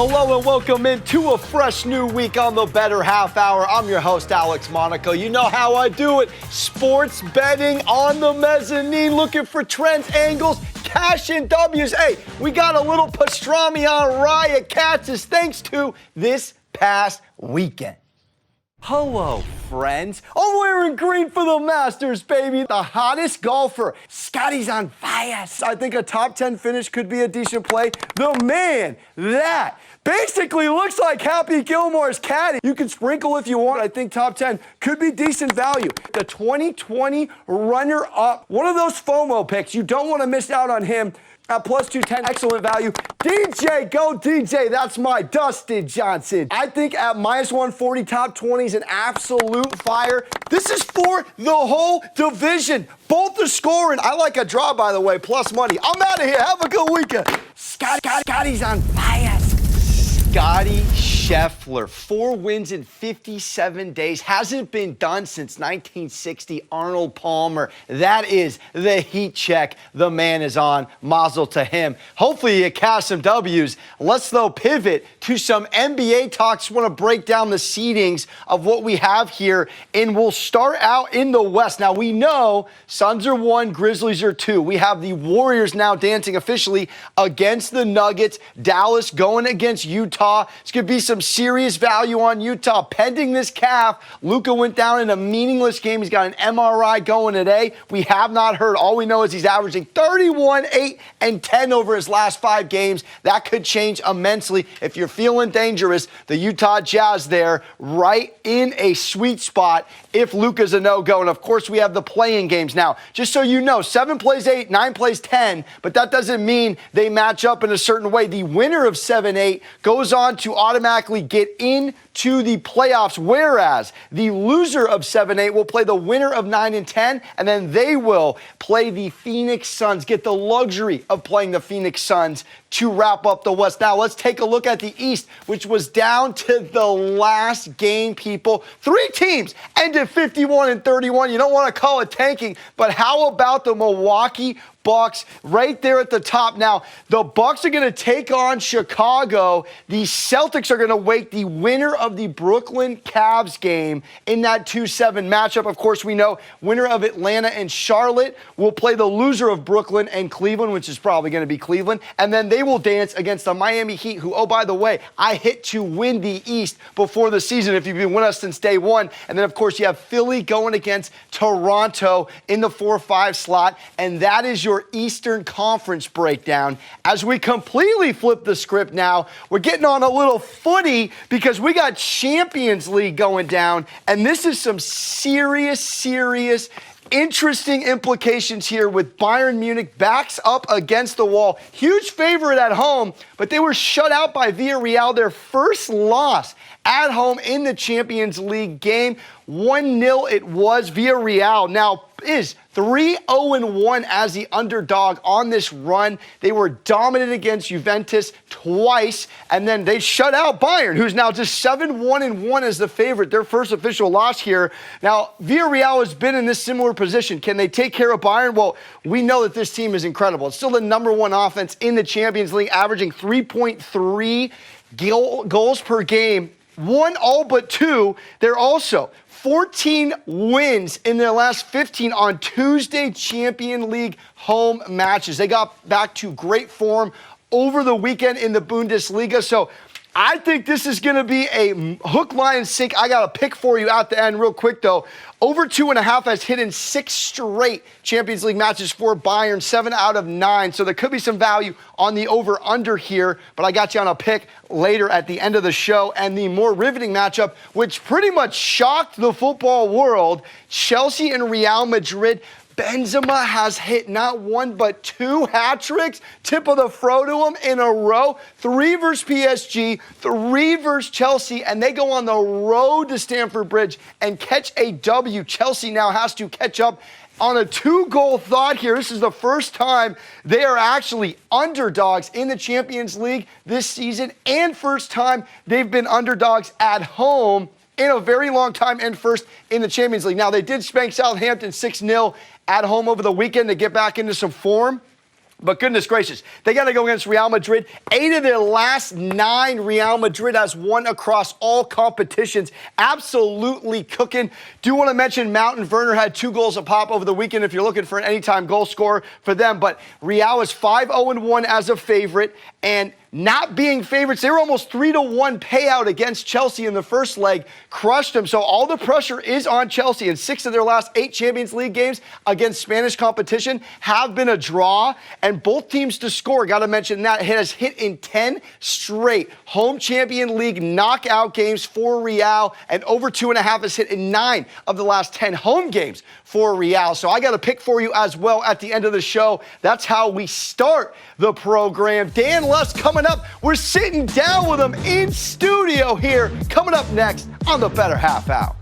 Hello and welcome into a fresh new week on the Bettor Half Hour. I'm your host, Alex Monaco. You know how I do it. Sports betting on the mezzanine, looking for trends, angles, cash and W's. Hey, we got a little pastrami on Riot Cats thanks to this past weekend. Hello, friends. I'm wearing green for the Masters, baby. The hottest golfer. Scotty's on fire. I think a top 10 finish could be a decent play. The man that basically looks like Happy Gilmore's caddy. You can sprinkle if you want. I think top 10 could be decent value. The 2020 runner-up. One of those FOMO picks. You don't want to miss out on him. At plus 210, excellent value. DJ, go DJ, that's my Dustin Johnson. I think at minus 140, top 20 is an absolute fire. This is for the whole division. Both are scoring. I like a draw, by the way, plus money. I'm out of here. Have a good weekend. Scotty's on fire. Scotty Scheffler, 4 wins in 57 days. Hasn't been done since 1960. Arnold Palmer. That is the heat check the man is on. Mazel to him. Hopefully you cash some W's. Let's, though, pivot to some NBA talk. Just want to break down the seedings of what we have here. And we'll start out in the West. Now, we know Suns are 1, Grizzlies are 2. We have the Warriors now dancing officially against the Nuggets. Dallas going against Utah. It's going to be some serious value on Utah. Pending this calf, Luka went down in a meaningless game. He's got an MRI going today. We have not heard. All we know is he's averaging 31, 8, and 10 over his last 5 games. That could change immensely. If you're feeling dangerous, the Utah Jazz there right in a sweet spot if Luka's a no-go. And, of course, we have the play-in games. Now, just so you know, 7 plays 8, 9 plays 10, but that doesn't mean they match up in a certain way. The winner of 7-8 goes on to automatically get into the playoffs, whereas the loser of 7-8 will play the winner of 9 and 10, and then they will play the Phoenix Suns, get the luxury of playing the Phoenix Suns to wrap up the West. Now, let's take a look at the East, which was down to the last game, people. 3 teams ended 51 and 31. You don't want to call it tanking, but how about the Milwaukee Bucks right there at the top? Now, the Bucks are going to take on Chicago. The Celtics are going to wait the winner of the Brooklyn Cavs game in that 2-7 matchup. Of course, we know winner of Atlanta and Charlotte will play the loser of Brooklyn and Cleveland, which is probably going to be Cleveland. And then they will dance against the Miami Heat, who, oh, by the way, I hit to win the East before the season if you've been with us since day one. And then, of course, you have Philly going against Toronto in the 4-5 slot. And that is your Eastern Conference breakdown. As we completely flip the script now, we're getting on a little footy because we got Champions League going down. And this is some serious interesting implications here with Bayern Munich backs up against the wall. Huge favorite at home, but they were shut out by Villarreal, their first loss at home in the Champions League game. 1-0 it was. Villarreal now is 3-0-1 as the underdog on this run. They were dominant against Juventus twice, and then they shut out Bayern, who's now just 7-1-1 as the favorite, their first official loss here. Now, Villarreal has been in this similar position. Can they take care of Bayern? Well, we know that this team is incredible. It's still the number 1 offense in the Champions League, averaging 3.3 goals per game. 1 all but 2. They're also 14 wins in their last 15 on Tuesday Champions League home matches. They got back to great form over the weekend in the Bundesliga. So I think this is going to be a hook, line, sink. I got a pick for you at the end real quick, though. Over 2.5 has hit in 6 straight Champions League matches for Bayern, 7 out of 9. So there could be some value on the over-under here, but I got you on a pick later at the end of the show. And the more riveting matchup, which pretty much shocked the football world, Chelsea and Real Madrid. Benzema has hit not 1 but 2 hat tricks, tip of the fro to him in a row. 3 versus PSG, 3 versus Chelsea, and they go on the road to Stamford Bridge and catch a W. Chelsea now has to catch up on a 2-goal thought here. This is the first time they are actually underdogs in the Champions League this season, and first time they've been underdogs at home in a very long time, and first in the Champions League. Now, they did spank Southampton 6-0 at home over the weekend to get back into some form. But goodness gracious, they got to go against Real Madrid. 8 of their last 9 Real Madrid has won across all competitions. Absolutely cooking. Do want to mention Mountain Werner had 2 goals a pop over the weekend if you're looking for an anytime goal scorer for them. But Real is 5-0-1 as a favorite. And not being favorites, they were almost 3-1 payout against Chelsea in the first leg, crushed them. So all the pressure is on Chelsea, and 6 of their last 8 Champions League games against Spanish competition have been a draw, and both teams to score. Got to mention that has hit in 10 straight home Champion League knockout games for Real, and over 2.5 has hit in 9 of the last 10 home games for Real. So I got a pick for you as well at the end of the show. That's how we start the program. Dan Luss coming up. We're sitting down with him in studio here. Coming up next on the Better Half Hour.